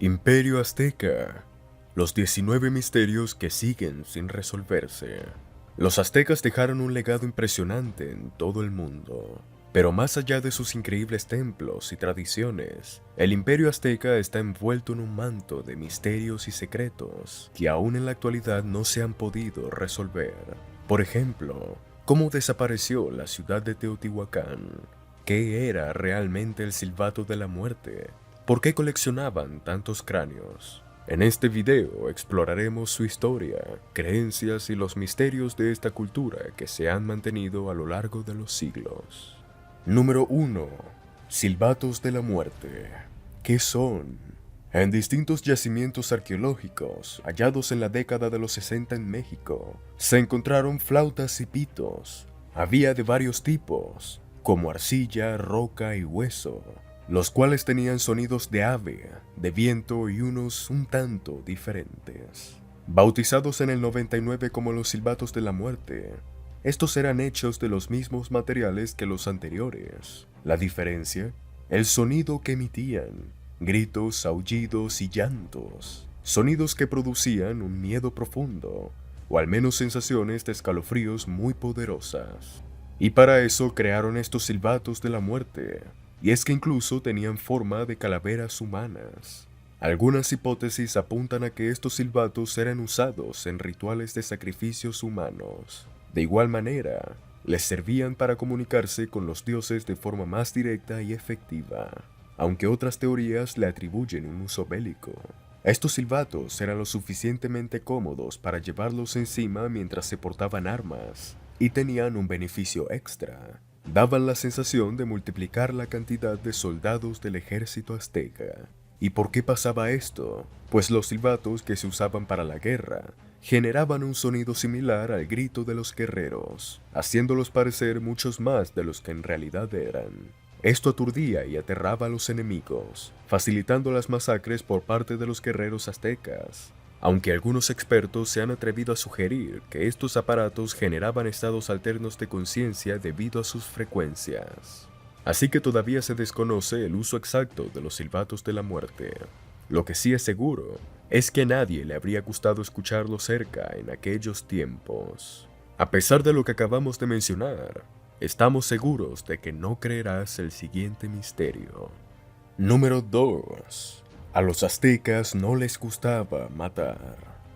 Imperio Azteca. Los 19 misterios que siguen sin resolverse. Los aztecas dejaron un legado impresionante en todo el mundo. Pero más allá de sus increíbles templos y tradiciones, el Imperio Azteca está envuelto en un manto de misterios y secretos que aún en la actualidad no se han podido resolver. Por ejemplo, ¿cómo desapareció la ciudad de Teotihuacán? ¿Qué era realmente el silbato de la muerte? ¿Por qué coleccionaban tantos cráneos? En este video exploraremos su historia, creencias y los misterios de esta cultura que se han mantenido a lo largo de los siglos. Número 1. Silbatos de la muerte. ¿Qué son? En distintos yacimientos arqueológicos hallados en la década de los 60 en México, se encontraron flautas y pitos. Había de varios tipos, como arcilla, roca y hueso, los cuales tenían sonidos de ave, de viento y unos un tanto diferentes. Bautizados en el 99 como los silbatos de la muerte, estos eran hechos de los mismos materiales que los anteriores. La diferencia, el sonido que emitían, gritos, aullidos y llantos, sonidos que producían un miedo profundo, o al menos sensaciones de escalofríos muy poderosas. Y para eso crearon estos silbatos de la muerte, y es que incluso tenían forma de calaveras humanas. Algunas hipótesis apuntan a que estos silbatos eran usados en rituales de sacrificios humanos. De igual manera, les servían para comunicarse con los dioses de forma más directa y efectiva, aunque otras teorías le atribuyen un uso bélico. Estos silbatos eran lo suficientemente cómodos para llevarlos encima mientras se portaban armas, y tenían un beneficio extra. Daban la sensación de multiplicar la cantidad de soldados del ejército azteca. ¿Y por qué pasaba esto? Pues los silbatos que se usaban para la guerra generaban un sonido similar al grito de los guerreros, haciéndolos parecer muchos más de los que en realidad eran. Esto aturdía y aterraba a los enemigos, facilitando las masacres por parte de los guerreros aztecas. Aunque algunos expertos se han atrevido a sugerir que estos aparatos generaban estados alternos de conciencia debido a sus frecuencias. Así que todavía se desconoce el uso exacto de los silbatos de la muerte. Lo que sí es seguro es que a nadie le habría gustado escucharlo cerca en aquellos tiempos. A pesar de lo que acabamos de mencionar, estamos seguros de que no creerás el siguiente misterio. Número 2. A los aztecas no les gustaba matar.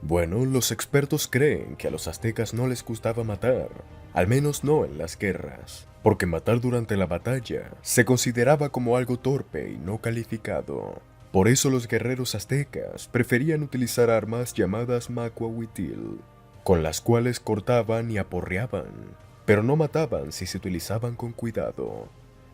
Bueno, los expertos creen que a los aztecas no les gustaba matar, al menos no en las guerras, porque matar durante la batalla se consideraba como algo torpe y no calificado. Por eso los guerreros aztecas preferían utilizar armas llamadas macuahuitil, con las cuales cortaban y aporreaban, pero no mataban si se utilizaban con cuidado.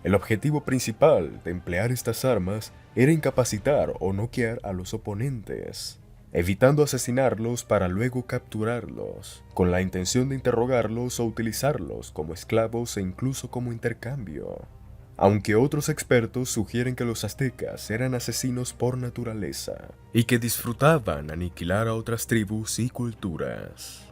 El objetivo principal de emplear estas armas era incapacitar o noquear a los oponentes, evitando asesinarlos para luego capturarlos, con la intención de interrogarlos o utilizarlos como esclavos e incluso como intercambio. Aunque otros expertos sugieren que los aztecas eran asesinos por naturaleza y que disfrutaban aniquilar a otras tribus y culturas.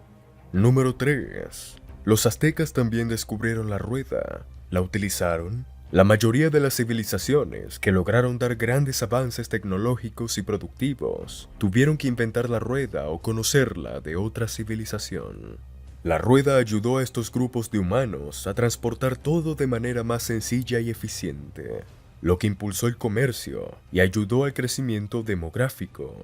Número 3. Los aztecas también descubrieron la rueda. ¿La utilizaron? La mayoría de las civilizaciones que lograron dar grandes avances tecnológicos y productivos tuvieron que inventar la rueda o conocerla de otra civilización. La rueda ayudó a estos grupos de humanos a transportar todo de manera más sencilla y eficiente, lo que impulsó el comercio y ayudó al crecimiento demográfico.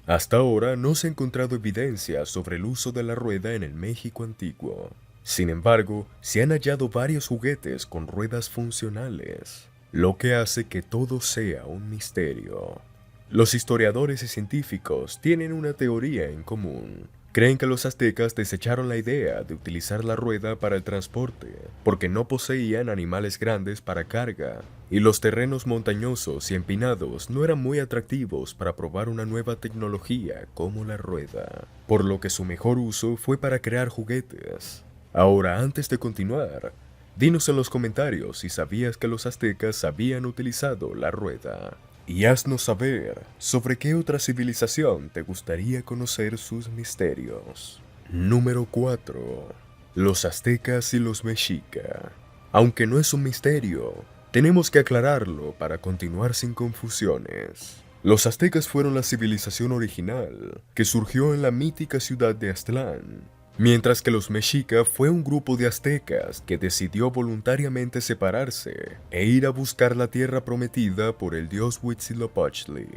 Hasta ahora no se ha encontrado evidencia sobre el uso de la rueda en el México antiguo. Sin embargo, se han hallado varios juguetes con ruedas funcionales, lo que hace que todo sea un misterio. Los historiadores y científicos tienen una teoría en común. Creen que los aztecas desecharon la idea de utilizar la rueda para el transporte, porque no poseían animales grandes para carga, y los terrenos montañosos y empinados no eran muy atractivos para probar una nueva tecnología como la rueda, por lo que su mejor uso fue para crear juguetes. Ahora, antes de continuar, dinos en los comentarios si sabías que los aztecas habían utilizado la rueda. Y haznos saber sobre qué otra civilización te gustaría conocer sus misterios. Número 4. Los aztecas y los mexica. Aunque no es un misterio, tenemos que aclararlo para continuar sin confusiones. Los aztecas fueron la civilización original que surgió en la mítica ciudad de Aztlán, mientras que los mexica fue un grupo de aztecas que decidió voluntariamente separarse e ir a buscar la tierra prometida por el dios Huitzilopochtli.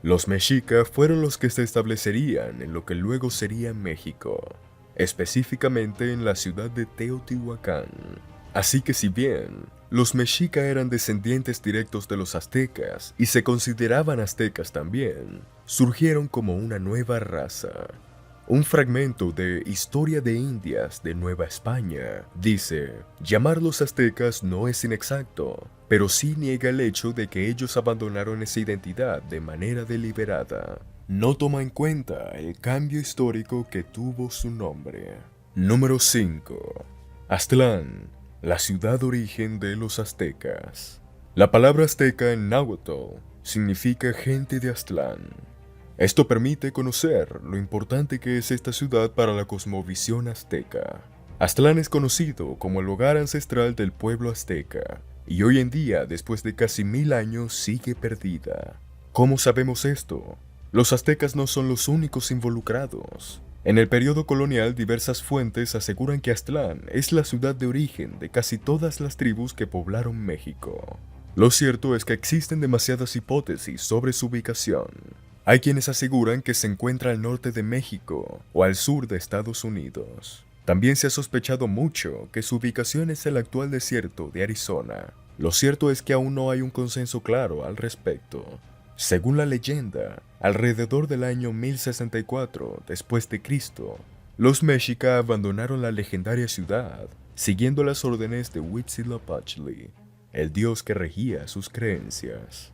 Los mexica fueron los que se establecerían en lo que luego sería México, específicamente en la ciudad de Teotihuacán. Así que si bien los mexica eran descendientes directos de los aztecas y se consideraban aztecas también, surgieron como una nueva raza. Un fragmento de Historia de Indias de Nueva España dice: llamarlos aztecas no es inexacto, pero sí niega el hecho de que ellos abandonaron esa identidad de manera deliberada. No toma en cuenta el cambio histórico que tuvo su nombre. Número 5. Aztlán, la ciudad origen de los aztecas. La palabra azteca en náhuatl significa gente de Aztlán. Esto permite conocer lo importante que es esta ciudad para la cosmovisión azteca. Aztlán es conocido como el hogar ancestral del pueblo azteca, y hoy en día, después de casi 1000 años, sigue perdida. ¿Cómo sabemos esto? Los aztecas no son los únicos involucrados. En el periodo colonial, diversas fuentes aseguran que Aztlán es la ciudad de origen de casi todas las tribus que poblaron México. Lo cierto es que existen demasiadas hipótesis sobre su ubicación. Hay quienes aseguran que se encuentra al norte de México o al sur de Estados Unidos. También se ha sospechado mucho que su ubicación es el actual desierto de Arizona. Lo cierto es que aún no hay un consenso claro al respecto. Según la leyenda, alrededor del año 1064 después de Cristo, los mexica abandonaron la legendaria ciudad, siguiendo las órdenes de Huitzilopochtli, el dios que regía sus creencias.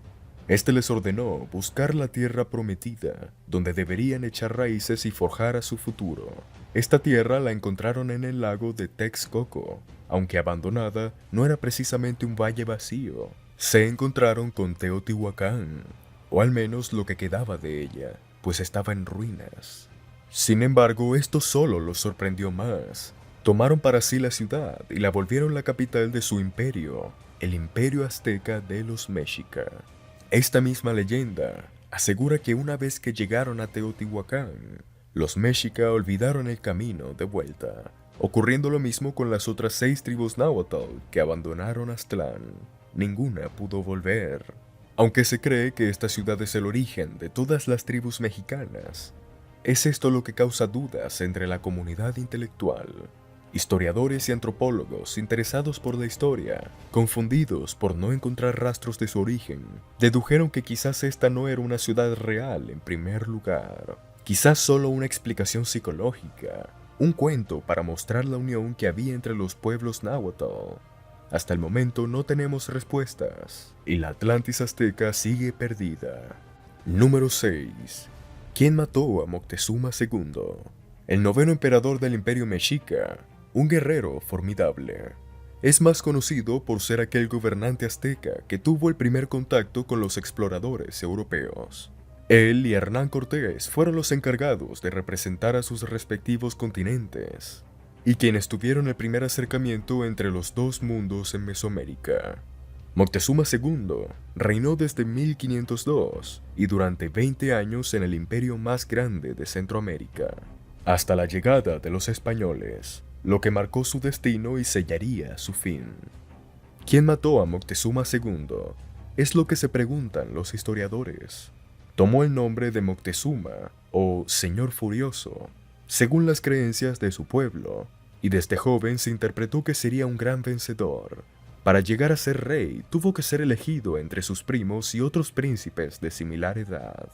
Este les ordenó buscar la tierra prometida, donde deberían echar raíces y forjar a su futuro. Esta tierra la encontraron en el lago de Texcoco. Aunque abandonada, no era precisamente un valle vacío. Se encontraron con Teotihuacán, o al menos lo que quedaba de ella, pues estaba en ruinas. Sin embargo, esto solo los sorprendió más. Tomaron para sí la ciudad y la volvieron la capital de su imperio, el Imperio Azteca de los Mexica. Esta misma leyenda asegura que una vez que llegaron a Teotihuacán, los mexica olvidaron el camino de vuelta, ocurriendo lo mismo con las otras 6 tribus náhuatl que abandonaron Aztlán. Ninguna pudo volver. Aunque se cree que esta ciudad es el origen de todas las tribus mexicanas, es esto lo que causa dudas entre la comunidad intelectual. Historiadores y antropólogos interesados por la historia, confundidos por no encontrar rastros de su origen, dedujeron que quizás esta no era una ciudad real en primer lugar. Quizás solo una explicación psicológica, un cuento para mostrar la unión que había entre los pueblos náhuatl. Hasta el momento no tenemos respuestas, y la Atlantis azteca sigue perdida. Número 6. ¿Quién mató a Moctezuma II? El noveno emperador del Imperio Mexica, un guerrero formidable. Es más conocido por ser aquel gobernante azteca que tuvo el primer contacto con los exploradores europeos. Él y Hernán Cortés fueron los encargados de representar a sus respectivos continentes, y quienes tuvieron el primer acercamiento entre los dos mundos en Mesoamérica. Moctezuma II reinó desde 1502 y durante 20 años en el imperio más grande de Centroamérica, hasta la llegada de los españoles, lo que marcó su destino y sellaría su fin. ¿Quién mató a Moctezuma II? Es lo que se preguntan los historiadores. Tomó el nombre de Moctezuma, o Señor Furioso, según las creencias de su pueblo, y desde joven se interpretó que sería un gran vencedor. Para llegar a ser rey, tuvo que ser elegido entre sus primos y otros príncipes de similar edad.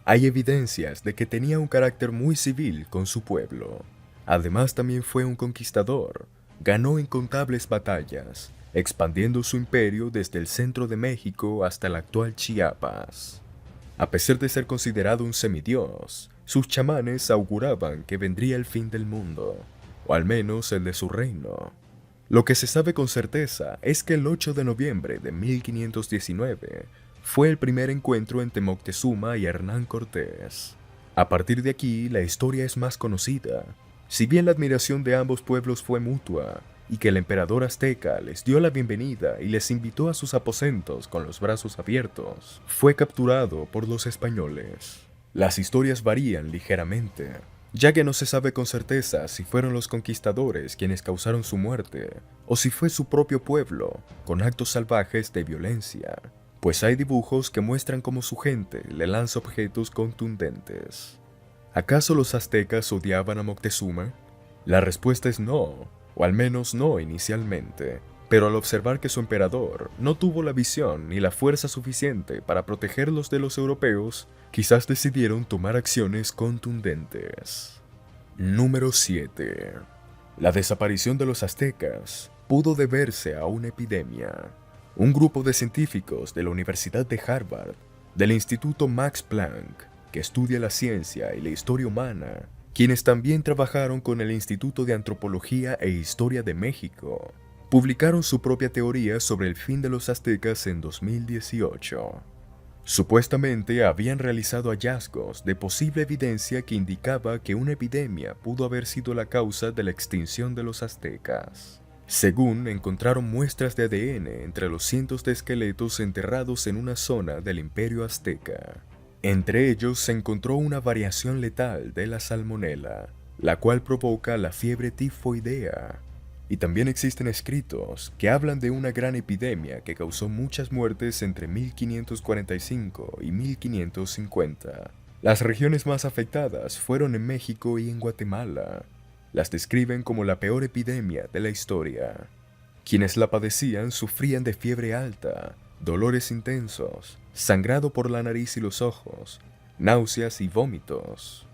Hay evidencias de que tenía un carácter muy civil con su pueblo. Además, también fue un conquistador. Ganó incontables batallas, expandiendo su imperio desde el centro de México hasta el actual Chiapas. A pesar de ser considerado un semidios, sus chamanes auguraban que vendría el fin del mundo, o al menos el de su reino. Lo que se sabe con certeza es que el 8 de noviembre de 1519 fue el primer encuentro entre Moctezuma y Hernán Cortés. A partir de aquí, la historia es más conocida. Si bien la admiración de ambos pueblos fue mutua, y que el emperador azteca les dio la bienvenida y les invitó a sus aposentos con los brazos abiertos, fue capturado por los españoles. Las historias varían ligeramente, ya que no se sabe con certeza si fueron los conquistadores quienes causaron su muerte o si fue su propio pueblo, con actos salvajes de violencia, pues hay dibujos que muestran cómo su gente le lanza objetos contundentes. ¿Acaso los aztecas odiaban a Moctezuma? La respuesta es no, o al menos no inicialmente, pero al observar que su emperador no tuvo la visión ni la fuerza suficiente para protegerlos de los europeos, quizás decidieron tomar acciones contundentes. Número 7. La desaparición de los aztecas pudo deberse a una epidemia. Un grupo de científicos de la Universidad de Harvard, del Instituto Max Planck, que estudia la ciencia y la historia humana, quienes también trabajaron con el Instituto de Antropología e Historia de México, publicaron su propia teoría sobre el fin de los aztecas en 2018. Supuestamente habían realizado hallazgos de posible evidencia que indicaba que una epidemia pudo haber sido la causa de la extinción de los aztecas. Según encontraron muestras de ADN entre los cientos de esqueletos enterrados en una zona del Imperio Azteca. Entre ellos se encontró una variación letal de la salmonela, la cual provoca la fiebre tifoidea. Y también existen escritos que hablan de una gran epidemia que causó muchas muertes entre 1545 y 1550. Las regiones más afectadas fueron en México y en Guatemala. Las describen como la peor epidemia de la historia. Quienes la padecían sufrían de fiebre alta, dolores intensos, sangrado por la nariz y los ojos, náuseas y vómitos.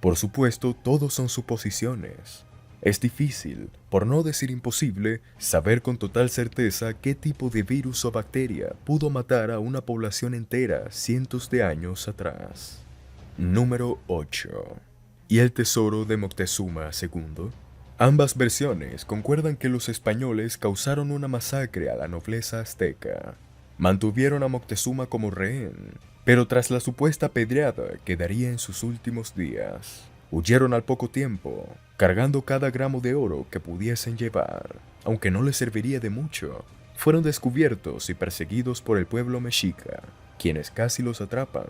Por supuesto, todos son suposiciones. Es difícil, por no decir imposible, saber con total certeza qué tipo de virus o bacteria pudo matar a una población entera cientos de años atrás. Número 8. ¿Y el tesoro de Moctezuma II? Ambas versiones concuerdan que los españoles causaron una masacre a la nobleza azteca. Mantuvieron a Moctezuma como rehén, pero tras la supuesta apedreada que daría en sus últimos días, huyeron al poco tiempo, cargando cada gramo de oro que pudiesen llevar. Aunque no les serviría de mucho, fueron descubiertos y perseguidos por el pueblo mexica, quienes casi los atrapan.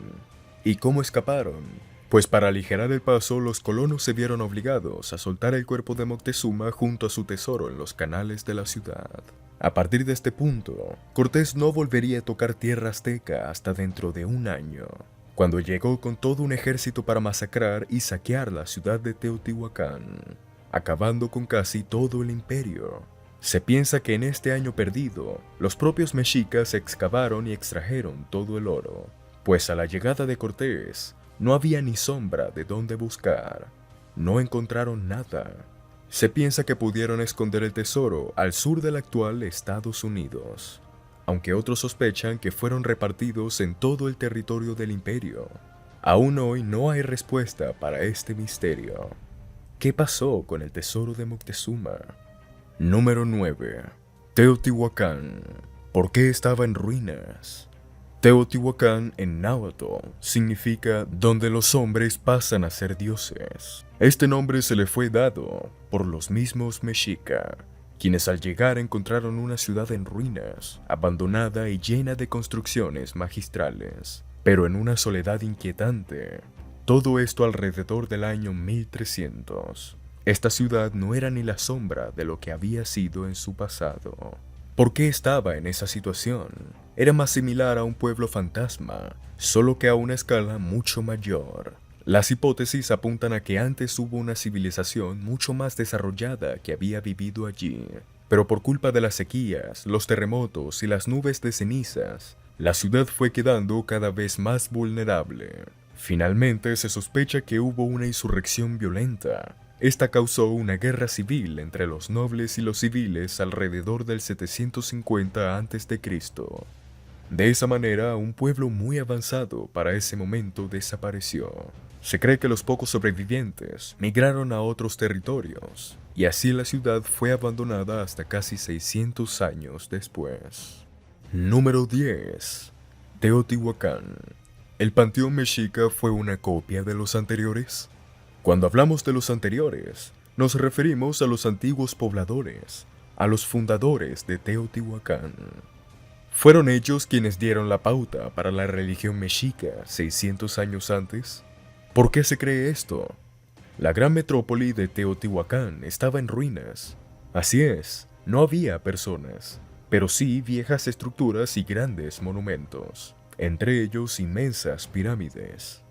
¿Y cómo escaparon? Pues para aligerar el paso, los colonos se vieron obligados a soltar el cuerpo de Moctezuma junto a su tesoro en los canales de la ciudad. A partir de este punto, Cortés no volvería a tocar tierra azteca hasta dentro de un año, cuando llegó con todo un ejército para masacrar y saquear la ciudad de Teotihuacán, acabando con casi todo el imperio. Se piensa que en este año perdido, los propios mexicas excavaron y extrajeron todo el oro, pues a la llegada de Cortés, no había ni sombra de dónde buscar. No encontraron nada. Se piensa que pudieron esconder el tesoro al sur del actual Estados Unidos, aunque otros sospechan que fueron repartidos en todo el territorio del imperio. Aún hoy no hay respuesta para este misterio. ¿Qué pasó con el tesoro de Moctezuma? Número 9. Teotihuacán. ¿Por qué estaba en ruinas? Teotihuacán en náhuatl significa donde los hombres pasan a ser dioses. Este nombre se le fue dado por los mismos mexica, quienes al llegar encontraron una ciudad en ruinas, abandonada y llena de construcciones magistrales, pero en una soledad inquietante. Todo esto alrededor del año 1300. Esta ciudad no era ni la sombra de lo que había sido en su pasado. ¿Por qué estaba en esa situación? Era más similar a un pueblo fantasma, solo que a una escala mucho mayor. Las hipótesis apuntan a que antes hubo una civilización mucho más desarrollada que había vivido allí, pero por culpa de las sequías, los terremotos y las nubes de cenizas, la ciudad fue quedando cada vez más vulnerable. Finalmente se sospecha que hubo una insurrección violenta. Esta causó una guerra civil entre los nobles y los civiles alrededor del 750 a.C. De esa manera, un pueblo muy avanzado para ese momento desapareció. Se cree que los pocos sobrevivientes migraron a otros territorios, y así la ciudad fue abandonada hasta casi 600 años después. Número 10. Teotihuacán. ¿El panteón mexica fue una copia de los anteriores? Cuando hablamos de los anteriores, nos referimos a los antiguos pobladores, a los fundadores de Teotihuacán. ¿Fueron ellos quienes dieron la pauta para la religión mexica 600 años antes? ¿Por qué se cree esto? La gran metrópoli de Teotihuacán estaba en ruinas. Así es, no había personas, pero sí viejas estructuras y grandes monumentos, entre ellos inmensas pirámides.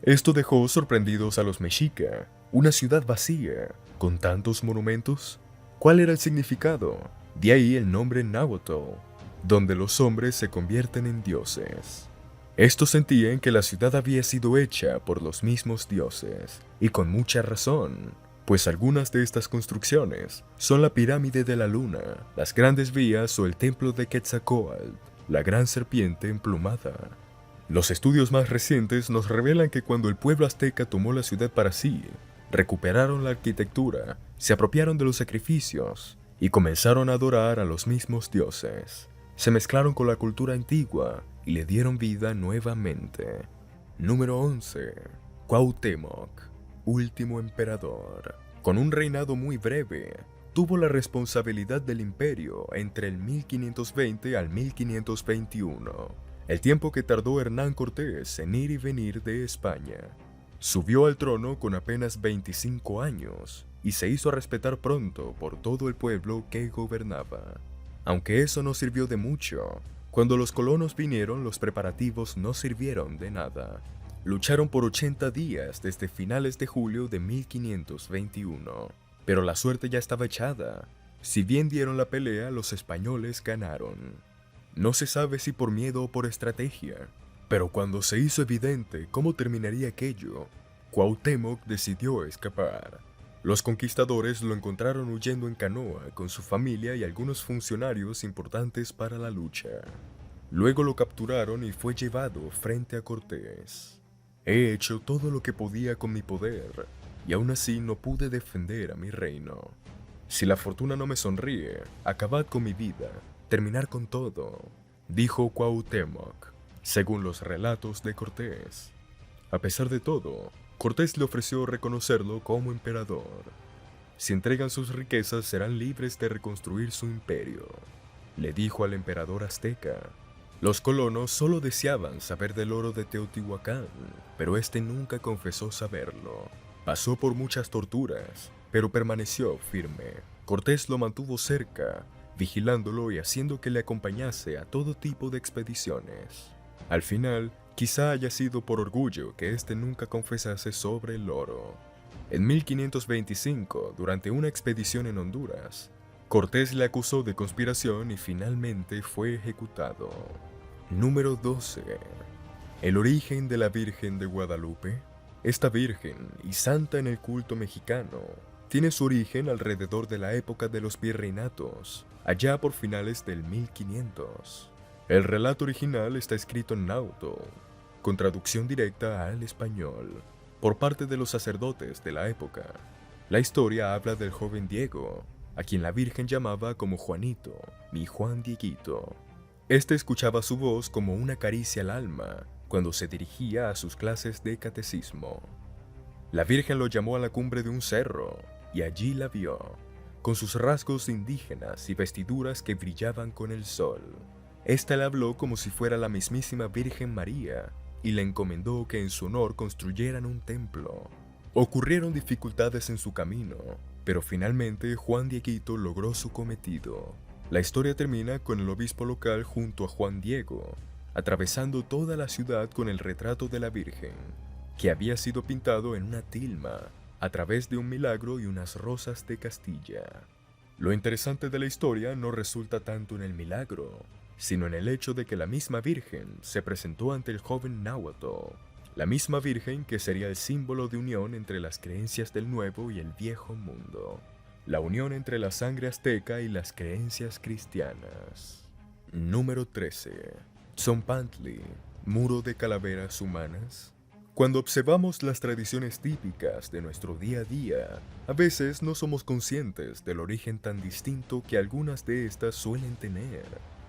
Esto dejó sorprendidos a los mexica, una ciudad vacía, con tantos monumentos. ¿Cuál era el significado? De ahí el nombre náhuatl, donde los hombres se convierten en dioses. Estos sentían que la ciudad había sido hecha por los mismos dioses, y con mucha razón, pues algunas de estas construcciones son la pirámide de la luna, las grandes vías o el templo de Quetzalcóatl, la gran serpiente emplumada. Los estudios más recientes nos revelan que cuando el pueblo azteca tomó la ciudad para sí, recuperaron la arquitectura, se apropiaron de los sacrificios y comenzaron a adorar a los mismos dioses. Se mezclaron con la cultura antigua y le dieron vida nuevamente. Número 11. Cuauhtémoc, último emperador. Con un reinado muy breve, tuvo la responsabilidad del imperio entre el 1520 al 1521, el tiempo que tardó Hernán Cortés en ir y venir de España. Subió al trono con apenas 25 años y se hizo respetar pronto por todo el pueblo que gobernaba. Aunque eso no sirvió de mucho, cuando los colonos vinieron los preparativos no sirvieron de nada. Lucharon por 80 días desde finales de julio de 1521, pero la suerte ya estaba echada. Si bien dieron la pelea, los españoles ganaron. No se sabe si por miedo o por estrategia, pero cuando se hizo evidente cómo terminaría aquello, Cuauhtémoc decidió escapar. Los conquistadores lo encontraron huyendo en canoa con su familia y algunos funcionarios importantes para la lucha. Luego lo capturaron y fue llevado frente a Cortés. He hecho todo lo que podía con mi poder, y aún así no pude defender a mi reino. Si la fortuna no me sonríe, acabad con mi vida, terminar con todo, dijo Cuauhtémoc, según los relatos de Cortés. A pesar de todo, Cortés le ofreció reconocerlo como emperador. Si entregan sus riquezas serán libres de reconstruir su imperio, le dijo al emperador azteca. Los colonos solo deseaban saber del oro de Teotihuacán, pero este nunca confesó saberlo. Pasó por muchas torturas, pero permaneció firme. Cortés lo mantuvo cerca, vigilándolo y haciendo que le acompañase a todo tipo de expediciones. Al final, quizá haya sido por orgullo que este nunca confesase sobre el oro. En 1525, durante una expedición en Honduras, Cortés le acusó de conspiración y finalmente fue ejecutado. Número 12. El origen de la Virgen de Guadalupe. Esta virgen, y santa en el culto mexicano, tiene su origen alrededor de la época de los virreinatos, allá por finales del 1500. El relato original está escrito en náhuatl, con traducción directa al español, por parte de los sacerdotes de la época. La historia habla del joven Diego, a quien la Virgen llamaba como Juanito, mi Juan Dieguito. Este escuchaba su voz como una caricia al alma cuando se dirigía a sus clases de catecismo. La Virgen lo llamó a la cumbre de un cerro, y allí la vio, con sus rasgos indígenas y vestiduras que brillaban con el sol. Esta le habló como si fuera la mismísima Virgen María, y le encomendó que en su honor construyeran un templo. Ocurrieron dificultades en su camino, pero finalmente Juan Dieguito logró su cometido. La historia termina con el obispo local junto a Juan Diego, atravesando toda la ciudad con el retrato de la Virgen, que había sido pintado en una tilma, a través de un milagro y unas rosas de Castilla. Lo interesante de la historia no resulta tanto en el milagro, sino en el hecho de que la misma Virgen se presentó ante el joven náhuatl, la misma Virgen que sería el símbolo de unión entre las creencias del Nuevo y el Viejo Mundo, la unión entre la sangre azteca y las creencias cristianas. Número 13. Tzompantli, muro de calaveras humanas. Cuando observamos las tradiciones típicas de nuestro día a día, a veces no somos conscientes del origen tan distinto que algunas de estas suelen tener.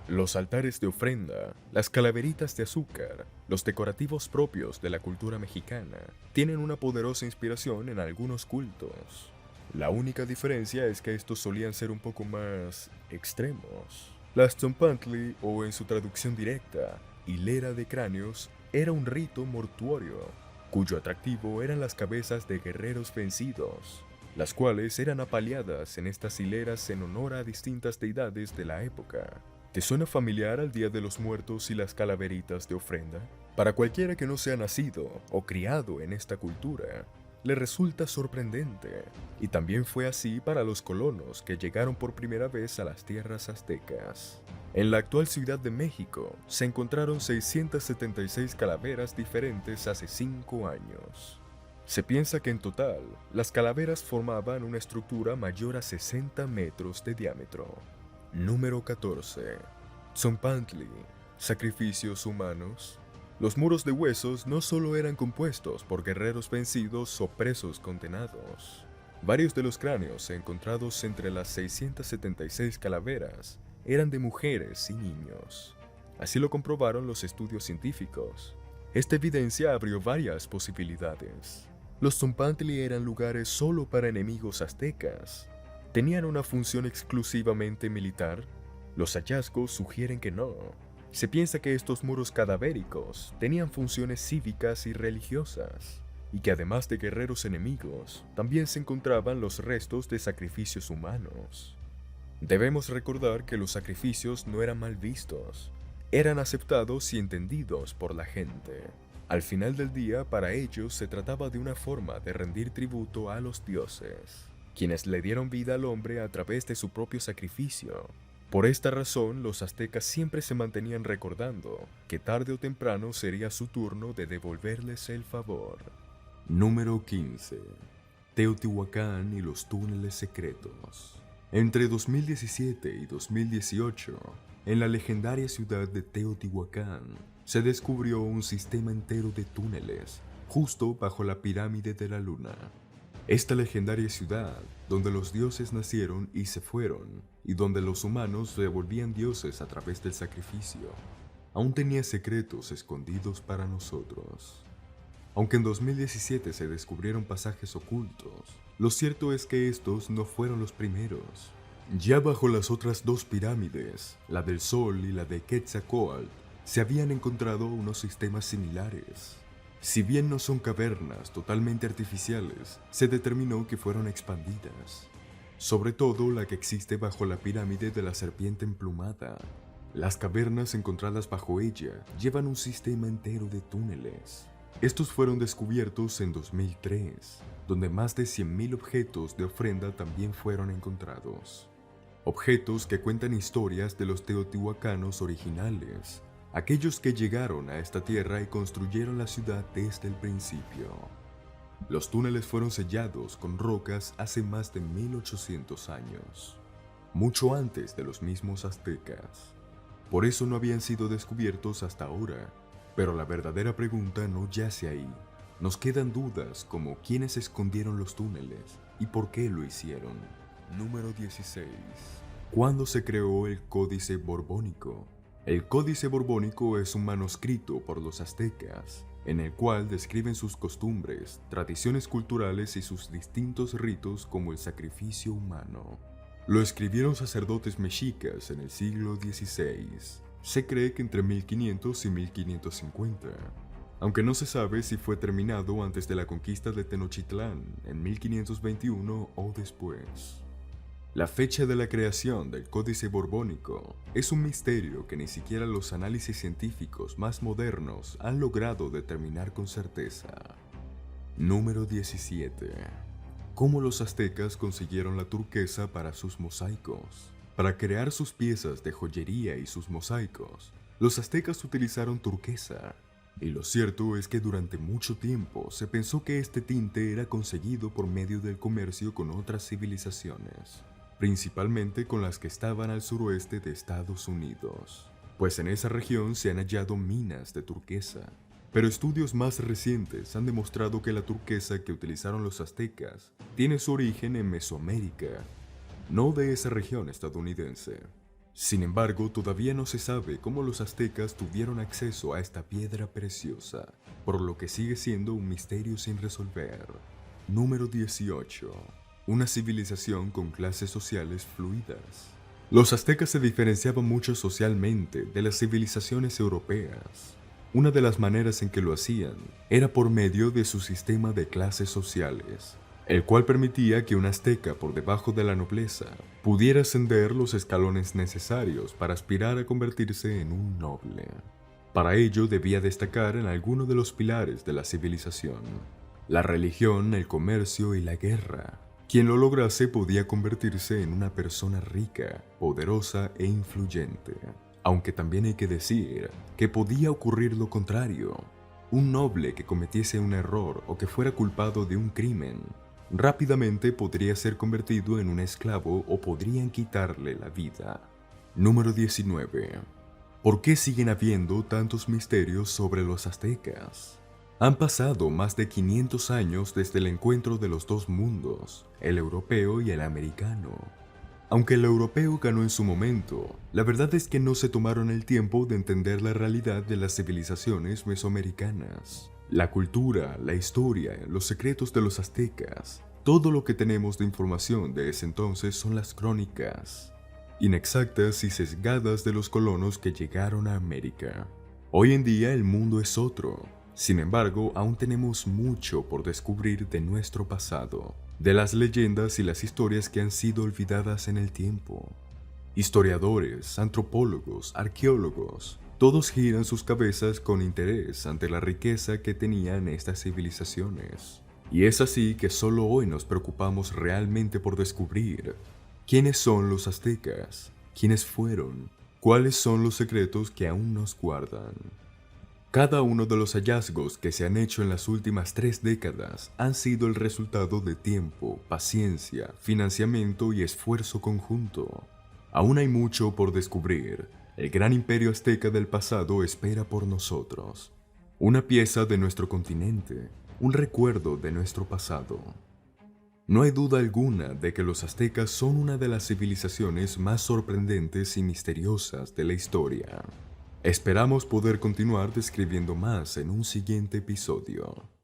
Los altares de ofrenda, las calaveritas de azúcar, los decorativos propios de la cultura mexicana, tienen una poderosa inspiración en algunos cultos. La única diferencia es que estos solían ser un poco más extremos. La Tzompantli, o en su traducción directa, hilera de cráneos, era un rito mortuorio, cuyo atractivo eran las cabezas de guerreros vencidos, las cuales eran apaleadas en estas hileras en honor a distintas deidades de la época. ¿Te suena familiar al Día de los Muertos y las calaveritas de ofrenda? Para cualquiera que no sea nacido o criado en esta cultura, le resulta sorprendente, y también fue así para los colonos que llegaron por primera vez a las tierras aztecas. En la actual Ciudad de México se encontraron 676 calaveras diferentes hace 5 años. Se piensa que en total, las calaveras formaban una estructura mayor a 60 metros de diámetro. Número 14. Tzompantli, sacrificios humanos. Los muros de huesos no solo eran compuestos por guerreros vencidos o presos condenados. Varios de los cráneos encontrados entre las 676 calaveras eran de mujeres y niños. Así lo comprobaron los estudios científicos. Esta evidencia abrió varias posibilidades. Los Tzompantli eran lugares solo para enemigos aztecas. ¿Tenían una función exclusivamente militar? Los hallazgos sugieren que no. Se piensa que estos muros cadavéricos tenían funciones cívicas y religiosas, y que además de guerreros enemigos, también se encontraban los restos de sacrificios humanos. Debemos recordar que los sacrificios no eran mal vistos, eran aceptados y entendidos por la gente. Al final del día, para ellos se trataba de una forma de rendir tributo a los dioses, quienes le dieron vida al hombre a través de su propio sacrificio. Por esta razón, los aztecas siempre se mantenían recordando que tarde o temprano sería su turno de devolverles el favor. Número 15. Teotihuacán y los túneles secretos. Entre 2017 y 2018, en la legendaria ciudad de Teotihuacán, se descubrió un sistema entero de túneles justo bajo la pirámide de la luna. Esta legendaria ciudad, donde los dioses nacieron y se fueron, y donde los humanos se volvían dioses a través del sacrificio, aún tenía secretos escondidos para nosotros. Aunque en 2017 se descubrieron pasajes ocultos, lo cierto es que estos no fueron los primeros. Ya bajo las otras dos pirámides, la del Sol y la de Quetzalcóatl, se habían encontrado unos sistemas similares. Si bien no son cavernas totalmente artificiales, se determinó que fueron expandidas. Sobre todo la que existe bajo la pirámide de la serpiente emplumada. Las cavernas encontradas bajo ella llevan un sistema entero de túneles. Estos fueron descubiertos en 2003, donde más de 100.000 objetos de ofrenda también fueron encontrados. Objetos que cuentan historias de los teotihuacanos originales, aquellos que llegaron a esta tierra y construyeron la ciudad desde el principio. Los túneles fueron sellados con rocas hace más de 1800 años, mucho antes de los mismos aztecas. Por eso no habían sido descubiertos hasta ahora, pero la verdadera pregunta no yace ahí. Nos quedan dudas como quiénes escondieron los túneles y por qué lo hicieron. Número 16. ¿Cuándo se creó el Códice Borbónico? El Códice Borbónico es un manuscrito por los aztecas, en el cual describen sus costumbres, tradiciones culturales y sus distintos ritos como el sacrificio humano. Lo escribieron sacerdotes mexicas en el siglo XVI. Se cree que entre 1500 y 1550, aunque no se sabe si fue terminado antes de la conquista de Tenochtitlán en 1521 o después. La fecha de la creación del Códice Borbónico es un misterio que ni siquiera los análisis científicos más modernos han logrado determinar con certeza. Número 17. ¿Cómo los aztecas consiguieron la turquesa para sus mosaicos? Para crear sus piezas de joyería y sus mosaicos, los aztecas utilizaron turquesa. Y lo cierto es que durante mucho tiempo se pensó que este tinte era conseguido por medio del comercio con otras civilizaciones, principalmente con las que estaban al suroeste de Estados Unidos, pues en esa región se han hallado minas de turquesa. Pero estudios más recientes han demostrado que la turquesa que utilizaron los aztecas tiene su origen en Mesoamérica, no de esa región estadounidense. Sin embargo, todavía no se sabe cómo los aztecas tuvieron acceso a esta piedra preciosa, por lo que sigue siendo un misterio sin resolver. Número 18. una civilización con clases sociales fluidas. Los aztecas se diferenciaban mucho socialmente de las civilizaciones europeas. Una de las maneras en que lo hacían era por medio de su sistema de clases sociales, el cual permitía que un azteca por debajo de la nobleza pudiera ascender los escalones necesarios para aspirar a convertirse en un noble. Para ello debía destacar en alguno de los pilares de la civilización: la religión, el comercio y la guerra. Quien lo lograse podía convertirse en una persona rica, poderosa e influyente. Aunque también hay que decir que podía ocurrir lo contrario. Un noble que cometiese un error o que fuera culpado de un crimen, rápidamente podría ser convertido en un esclavo o podrían quitarle la vida. Número 19. ¿Por qué siguen habiendo tantos misterios sobre los aztecas? Han pasado más de 500 años desde el encuentro de los dos mundos, el europeo y el americano. Aunque el europeo ganó en su momento, la verdad es que no se tomaron el tiempo de entender la realidad de las civilizaciones mesoamericanas. La cultura, la historia, los secretos de los aztecas, todo lo que tenemos de información de ese entonces son las crónicas inexactas y sesgadas de los colonos que llegaron a América. Hoy en día el mundo es otro. Sin embargo, aún tenemos mucho por descubrir de nuestro pasado, de las leyendas y las historias que han sido olvidadas en el tiempo. Historiadores, antropólogos, arqueólogos, todos giran sus cabezas con interés ante la riqueza que tenían estas civilizaciones. Y es así que solo hoy nos preocupamos realmente por descubrir quiénes son los aztecas, quiénes fueron, cuáles son los secretos que aún nos guardan. Cada uno de los hallazgos que se han hecho en las últimas 3 décadas han sido el resultado de tiempo, paciencia, financiamiento y esfuerzo conjunto. Aún hay mucho por descubrir. El gran imperio azteca del pasado espera por nosotros. Una pieza de nuestro continente, un recuerdo de nuestro pasado. No hay duda alguna de que los aztecas son una de las civilizaciones más sorprendentes y misteriosas de la historia. Esperamos poder continuar describiendo más en un siguiente episodio.